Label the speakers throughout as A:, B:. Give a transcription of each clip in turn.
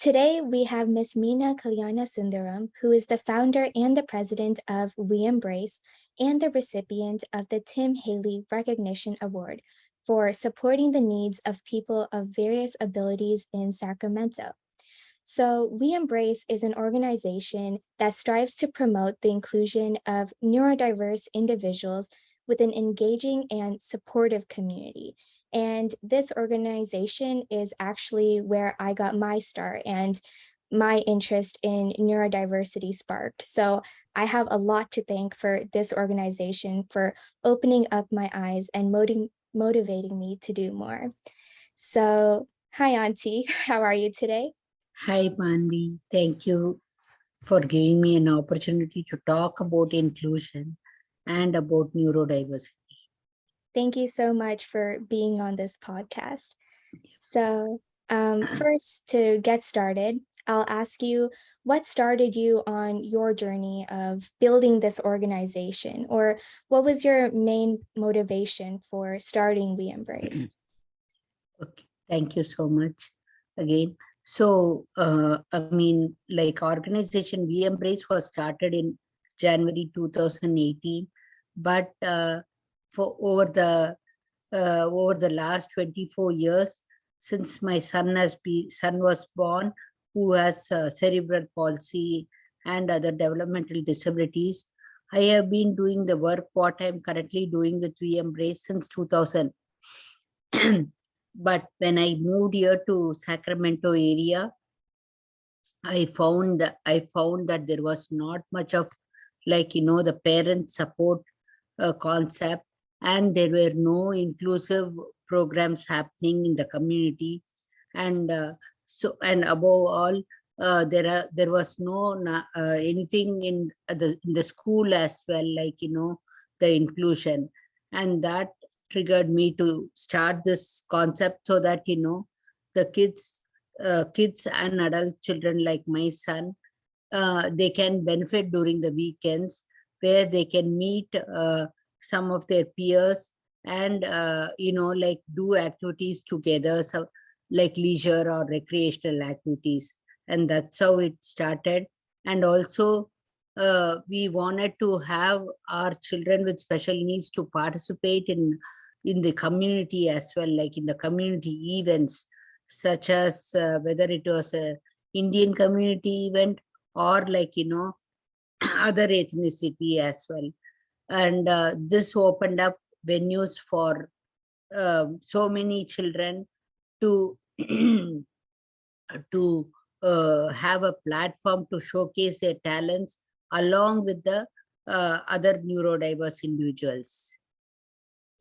A: Today, we have Ms. Meena Kalyanasundaram, who is the founder and the president of WeEMBRACE and the recipient of the Tim Haley Recognition Award for supporting the needs of people of various abilities in Sacramento. So WeEMBRACE is an organization that strives to promote the inclusion of neurodiverse individuals with an engaging and supportive community. And this organization is actually where I got my start and my interest in neurodiversity sparked. So I have a lot to thank for this organization for opening up my eyes and motivating me to do more. So hi, Auntie, how are you today?
B: Hi, Manvi. Thank you for giving me an opportunity to talk about inclusion and about neurodiversity.
A: Thank you so much for being on this podcast. So first, to get started, I'll ask you, what started you on your journey of building this organization, or what was your main motivation for starting WeEMBRACE?
B: Okay, thank you so much again. So, like organization WeEMBRACE was started in January 2018, but for over the last 24 years, since my son was born, who has cerebral palsy and other developmental disabilities, I have been doing the work what I'm currently doing with WeEMBRACE since 2000. But when I moved here to Sacramento area, I found that there was not much of the parent support concept, and there were no inclusive programs happening in the community, and above all, there was no anything in the school as well, the inclusion, and that triggered me to start this concept so that the kids and adult children like my son, they can benefit during the weekends, where they can meet some of their peers and do activities together, so like leisure or recreational activities. And that's how it started. And also we wanted to have our children with special needs to participate in the community as well, like in the community events, such as whether it was a Indian community event or other ethnicity as well. And this opened up venues for so many children to to have a platform to showcase their talents along with the other neurodiverse individuals.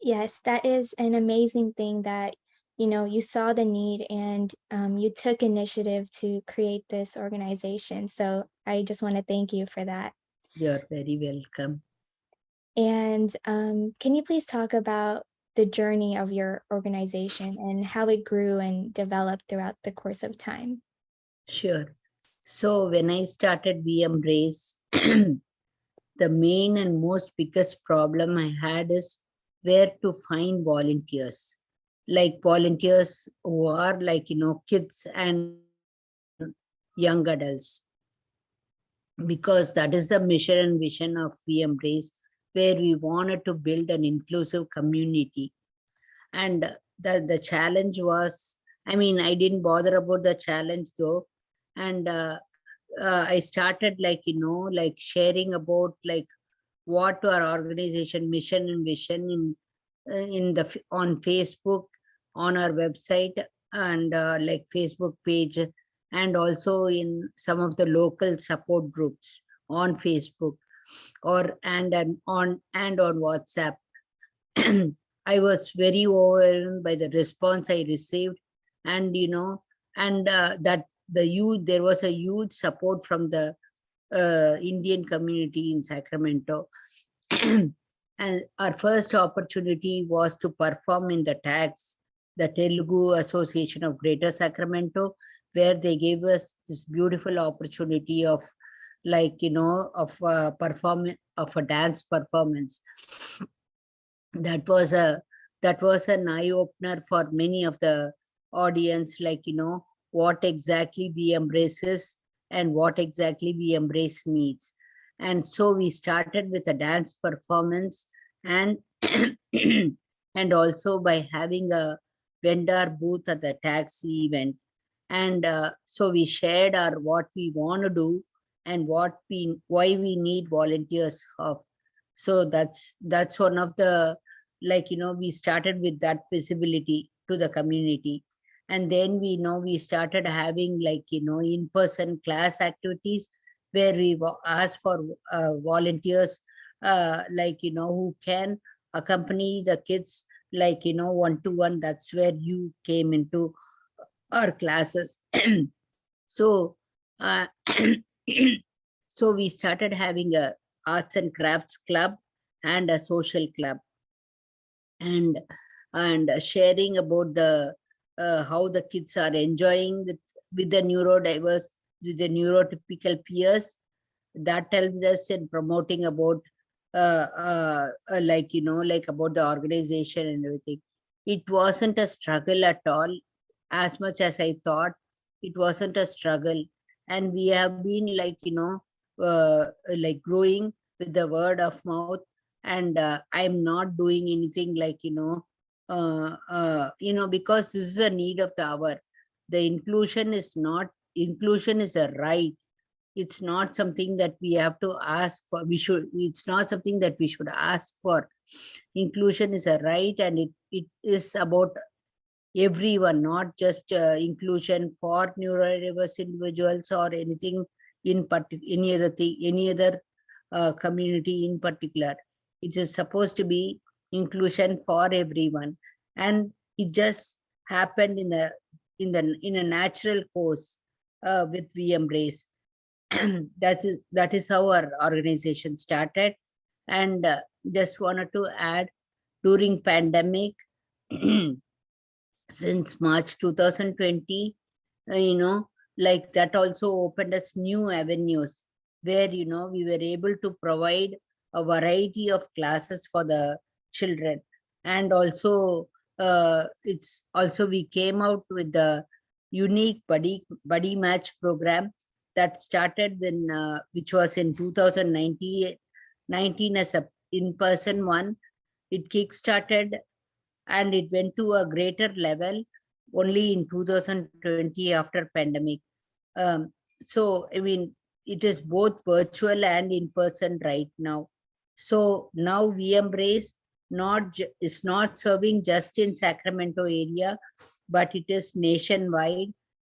A: Yes, that is an amazing thing that, you saw the need and you took initiative to create this organization. So I just want to thank you for that.
B: You're very welcome.
A: And can you please talk about the journey of your organization and how it grew and developed throughout the course of time?
B: Sure. So when I started WeEMBRACE, the main and most biggest problem I had is where to find volunteers, like volunteers who are kids and young adults, because that is the mission and vision of WeEMBRACE, where we wanted to build an inclusive community. And the challenge was, I didn't bother about the challenge though. And I started sharing about what our organization mission and vision on Facebook, on our website, and Facebook page, and also in some of the local support groups on Facebook and on WhatsApp. I was very overwhelmed by the response I received, and that there was a huge support from the Indian community in Sacramento. And our first opportunity was to perform in the TAGS, the Telugu Association of Greater Sacramento, where they gave us this beautiful opportunity of of a dance performance. That was an eye opener for many of the audience, what exactly WeEMBRACE is and what exactly WeEMBRACE needs. And so we started with a dance performance, and and also by having a vendor booth at the taxi event. And so we shared our what we want to do and why we need volunteers of. So that's one of the, we started with that visibility to the community. And then we started having, in-person class activities where we asked for volunteers, who can accompany the kids, one to one. That's where you came into our classes. So uh, so we started having a arts and crafts club and a social club, and sharing about the how the kids are enjoying with the neurodiverse, with the neurotypical peers. That helped us in promoting about about the organization and everything. It wasn't a struggle at all, as much as I thought. It wasn't a struggle, and we have been growing with the word of mouth. And I'm not doing anything because this is a need of the hour. The inclusion is a right. It's not something that we have to ask for. It's not something that we should ask for. Inclusion is a right, and it is about everyone, not just inclusion for neurodiverse individuals or anything in any other thing, any other community in particular. It is supposed to be inclusion for everyone, and it just happened in a natural course with WeEMBRACE. That is how our organization started. And just wanted to add, during pandemic, since March 2020, that also opened us new avenues where, we were able to provide a variety of classes for the children. And also, it's also, we came out with the unique buddy match program that started which was in 2019 as a in-person one. It kick-started and it went to a greater level only in 2020 after pandemic. So, I mean, it is both virtual and in person right now. So now WeEMBRACE is not serving just in Sacramento area, but it is nationwide,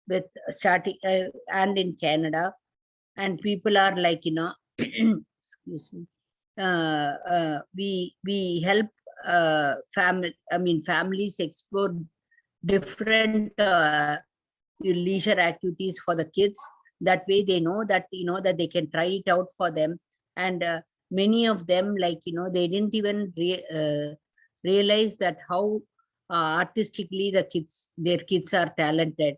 B: with starting and in Canada. And people are excuse me, we help families explore different leisure activities for the kids. That way they know that they can try it out for them. And many of them, they didn't even realize that how artistically their kids are talented.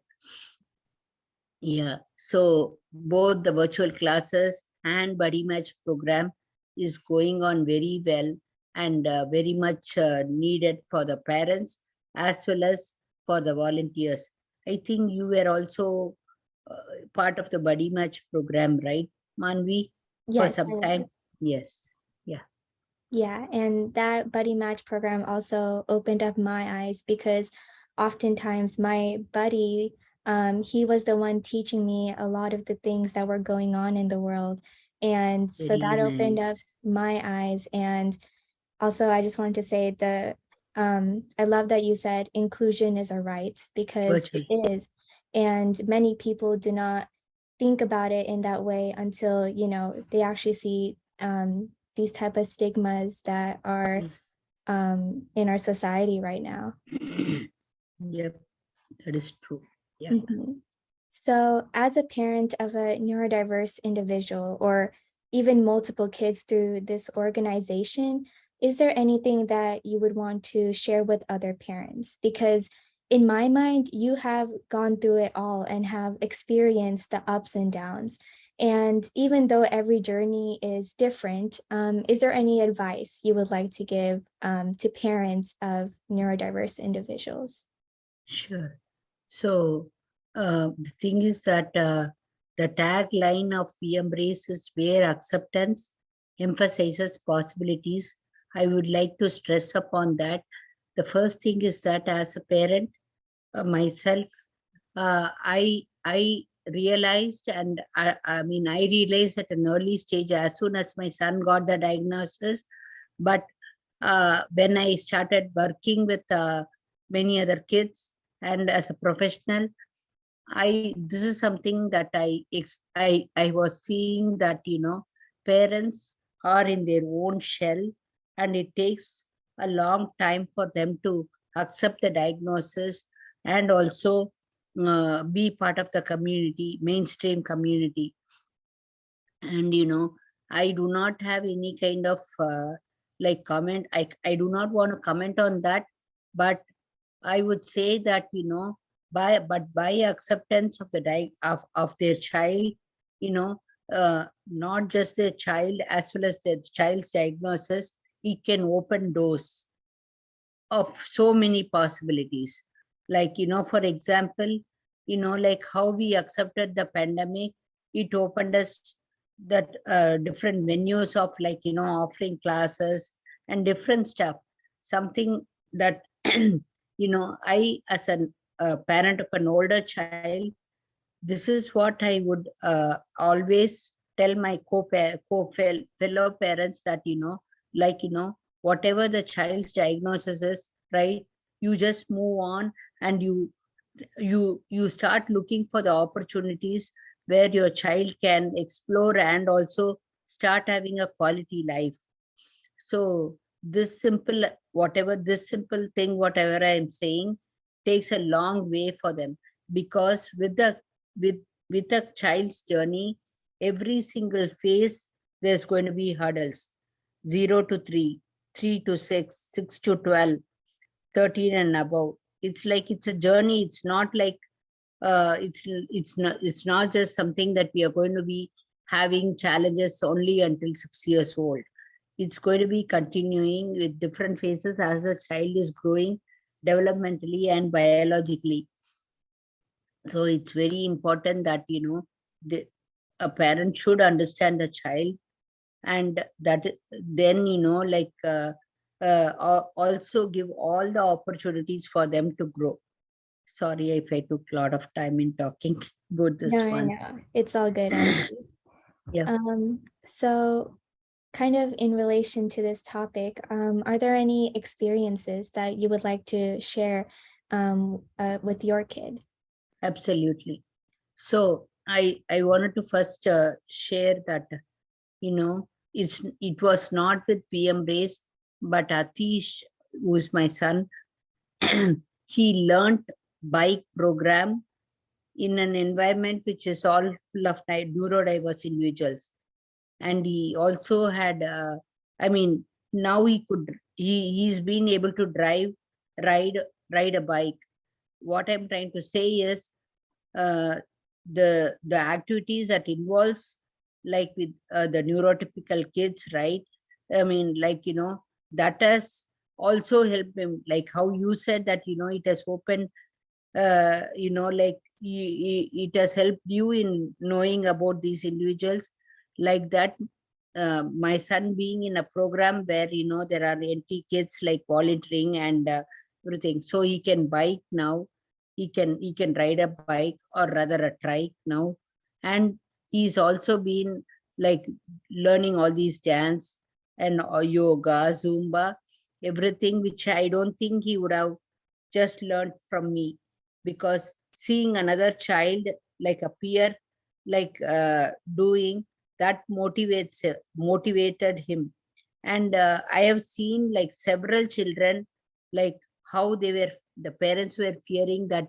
B: Yeah, so both the virtual classes and buddy match program is going on very well, and very much needed for the parents as well as for the volunteers. I think you were also part of the buddy match program, right, Manvi? For
A: Yes, I
B: some
A: was.
B: time. Yes. Yeah.
A: Yeah, and that buddy match program also opened up my eyes because oftentimes my buddy, he was the one teaching me a lot of the things that were going on in the world. And so
B: Very
A: that opened up
B: nice.
A: my eyes. And also, I just wanted to say I love that you said inclusion is a right, because
B: Virtual.
A: it is. And many people do not think about it in that way until, they actually see these type of stigmas that are
B: Yes.
A: in our society right now.
B: Yep, that is true. Yeah.
A: Mhm. So, as a parent of a neurodiverse individual or even multiple kids through this organization, is there anything that you would want to share with other parents? Because in my mind, you have gone through it all and have experienced the ups and downs. And even though every journey is different, is there any advice you would like to give to parents of neurodiverse individuals?
B: Sure. So, The thing is that the tagline of WeEMBRACE is where acceptance emphasizes possibilities. I would like to stress upon that. The first thing is that as a parent, myself, I realized, and I mean, I realized at an early stage as soon as my son got the diagnosis. But when I started working with many other kids and as a professional, this is something that I was seeing that, parents are in their own shell, and it takes a long time for them to accept the diagnosis and also be part of the community, mainstream community. And I do not have any kind of like comment. I do not want to comment on that, but I would say that, by acceptance of of their child, you know not just their child, as well as the child's diagnosis, it can open doors of so many possibilities. Like, for example, like how we accepted the pandemic, it opened us that different venues of, like, offering classes and different stuff. Something that, I, as a parent of an older child, this is what I would always tell my fellow parents, that, like, whatever the child's diagnosis is, right? You just move on, and you start looking for the opportunities where your child can explore and also start having a quality life. So this simple thing, whatever I am saying, takes a long way for them, because with with a child's journey, every single phase there's going to be hurdles. 0 to 3, 3 to 6, 6 to 12, 13 and above. It's like it's a journey. It's not like it's not just something that we are going to be having challenges only until 6 years old. It's going to be continuing with different phases as the child is growing developmentally and biologically. So it's very important that, a parent should understand the child, and that then, like, also give all the opportunities for them to grow. Sorry if I took a lot of time in talking about this
A: No,
B: one.
A: no, it's all good, Auntie.
B: Yeah.
A: So kind of in relation to this topic, are there any experiences that you would like to share with your kid?
B: Absolutely. So I wanted to first share that, it was not with WeEMBRACE, but Atish, who is my son, he learned bike program in an environment which is all full of neurodiverse individuals. And he also had, I mean, now he's been able to ride ride a bike. What I'm trying to say is, uh, the activities that involves, like with the neurotypical kids, right? I mean, like, that has also helped him, like how you said that, it has opened, like, it has helped you in knowing about these individuals. Like that, my son being in a program where, there are NT kids, like volunteering and everything, so he can bike now. He can ride a bike, or rather a trike now. And he's also been, like, learning all these dance and yoga, Zumba, everything, which I don't think he would have just learned from me. Because seeing another child, like a peer, like doing that, motivated him. And I have seen, like, several children, like how the parents were fearing that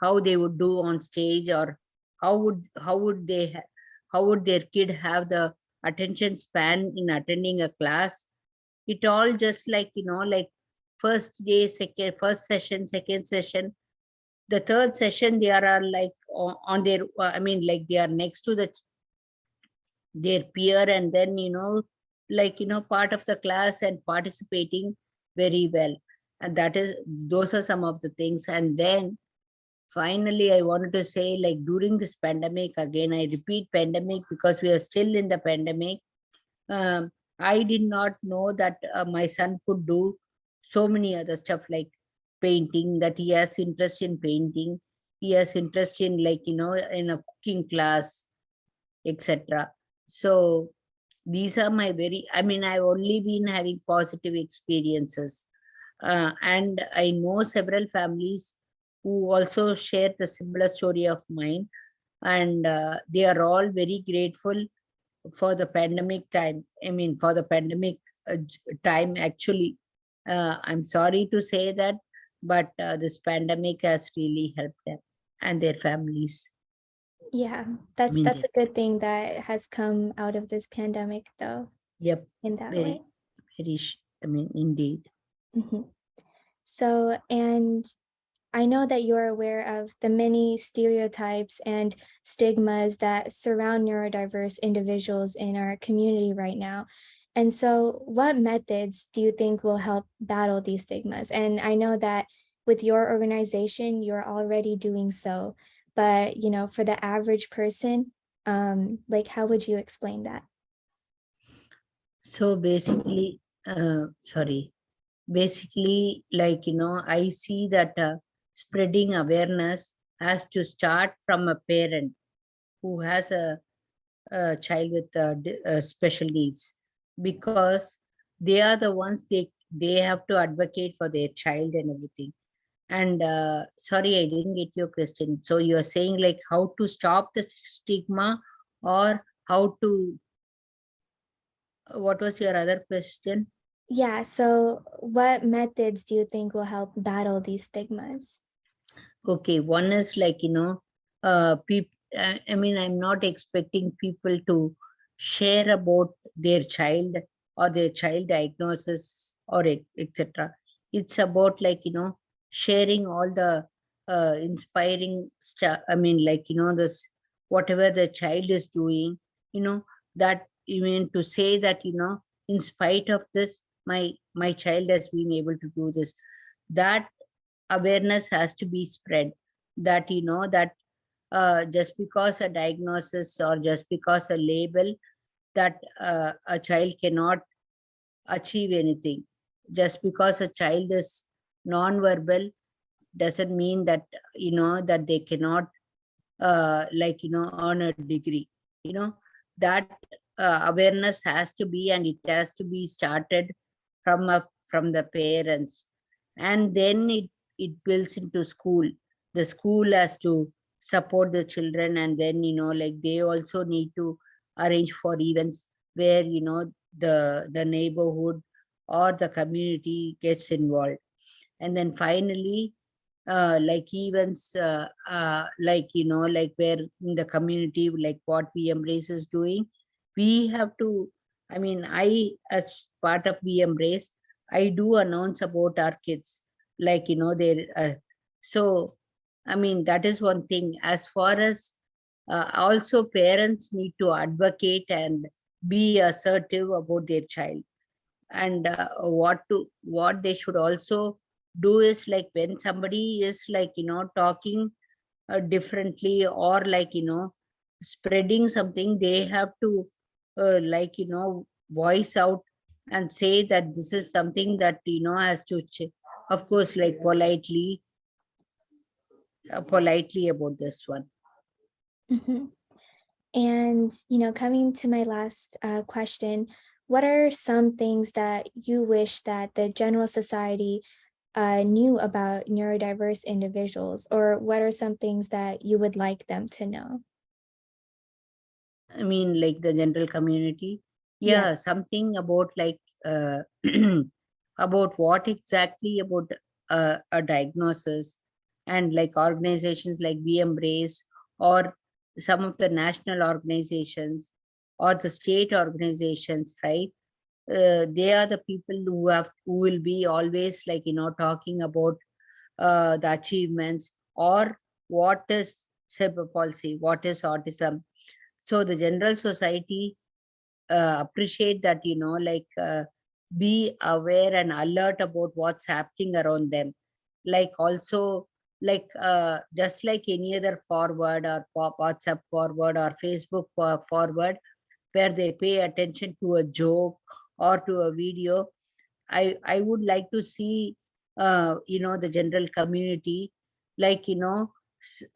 B: how they would do on stage, or how would their kid have the attention span in attending a class. It all just, like, like, first session, second session, the third session, they are like on their, I mean, like, they are next to their peer, and then, like, part of the class and participating very well. And those are some of the things. And then finally, I wanted to say, like during this pandemic, again, I repeat pandemic because we are still in the pandemic. Um, I did not know that my son could do so many other stuff like painting, that he has interest in painting. He has interest in, like, in a cooking class, etc. So these are my very, I mean, I've only been having positive experiences. And I know several families who also share the similar story of mine. And they are all very grateful for the pandemic time. I mean, for the pandemic time, actually. I'm sorry to say that, but this pandemic has really helped them and their families.
A: Yeah,
B: I
A: that's
B: mean,
A: that's a good thing that has come out of this pandemic though,
B: yep,
A: in that way.
B: very, I mean, indeed.
A: Mhm. So, and I know that you're aware of the many stereotypes and stigmas that surround neurodiverse individuals in our community right now. And so, what methods do you think will help battle these stigmas? And I know that with your organization, you're already doing so, but for the average person, like how would you explain that?
B: So basically, basically, like, I see that spreading awareness has to start from a parent who has a child with special needs, because they are the ones, they have to advocate for their child and everything. And sorry, I didn't get your question. So you are saying like how to stop the stigma, or how to, what was your other question?
A: Yeah, so what methods do you think will help battle these stigmas?
B: Okay, one is like, people. I mean, I'm not expecting people to share about their child or their child diagnosis or etc. It's about, like, sharing all the inspiring stuff. I mean, like, this, whatever the child is doing, that, you mean to say that, in spite of this, my child has been able to do this. That awareness has to be spread, that, that just because a diagnosis or just because a label, that a child cannot achieve anything. Just because a child is non-verbal doesn't mean that, that they cannot like, earn a degree. That awareness has to be, and it has to be started from the parents, and then it builds into school. The school has to support the children, and then, like, they also need to arrange for events where, the neighborhood or the community gets involved. And then finally, like events, like, like where in the community, like what we embrace is doing, we have to, I mean, I, as part of we embrace, I do announce about our kids, like, they so, I mean, that is one thing. As far as also parents need to advocate and be assertive about their child. And what they should also do is, like, when somebody is, like, talking differently, or like, spreading something, they have to like, voice out and say that this is something that, has to of course, like, politely about this one.
A: Mhm. And, coming to my last question, what are some things that you wish that the general society knew about neurodiverse individuals, or what are some things that you would like them to know?
B: I mean, like the general community.
A: Yeah.
B: Yeah, something about, like, about what exactly about a diagnosis, and like organizations like WeEMBRACE, or some of the national organizations, or the state organizations, right? They are the people who will be always, like, talking about the achievements, or what is cerebral palsy, what is autism. So the general society appreciate that, like, be aware and alert about what's happening around them. Like, also, just like any other forward or WhatsApp forward or Facebook forward, where they pay attention to a joke or to a video. I would like to see, the general community,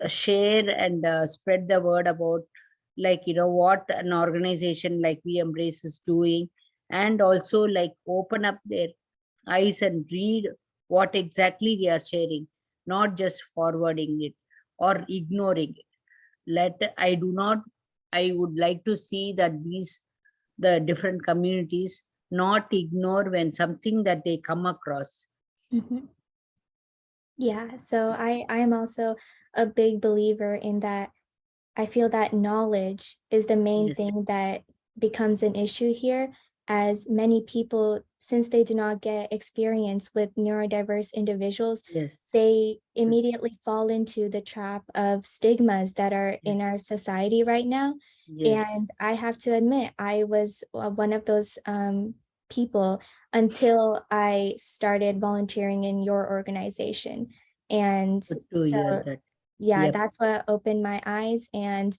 B: share and spread the word about, what an organization like WeEMBRACE is doing, and also like open up their eyes and read what exactly they are sharing, not just forwarding it or ignoring it. I do not, I would like to see that the different communities not ignore when something that they come across.
A: Mhm. Yeah, so I am also a big believer in that. I feel that knowledge is the main
B: Yes,
A: thing that becomes an issue here, as many people, since they do not get experience with neurodiverse individuals,
B: yes,
A: they immediately fall into the trap of stigmas that are in
B: yes,
A: our society right now.
B: yes.
A: And I have to admit, I was one of those people until I started volunteering in your organization. And
B: Good to
A: so
B: hear that.
A: yeah,
B: Yep.
A: that's what opened my eyes, and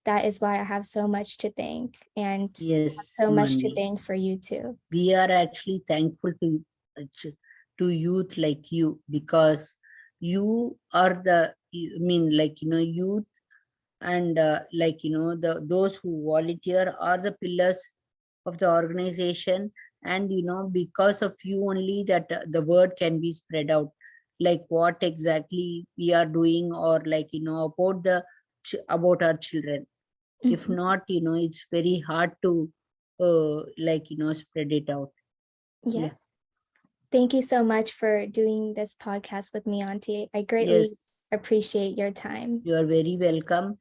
A: that is why I have so much to thank, and
B: Yes,
A: so much to
B: Manvi.
A: thank for you too.
B: We are actually thankful to youth like you, because you are youth, and the those who volunteer are the pillars of the organization. And because of you only, that the word can be spread out, like what exactly we are doing, or about about our children. If
A: Mhm.
B: not, it's very hard to spread it out. Yeah.
A: Yes. Thank you so much for doing this podcast with me, Auntie. I
B: Yes,
A: greatly appreciate your time.
B: you are very welcome.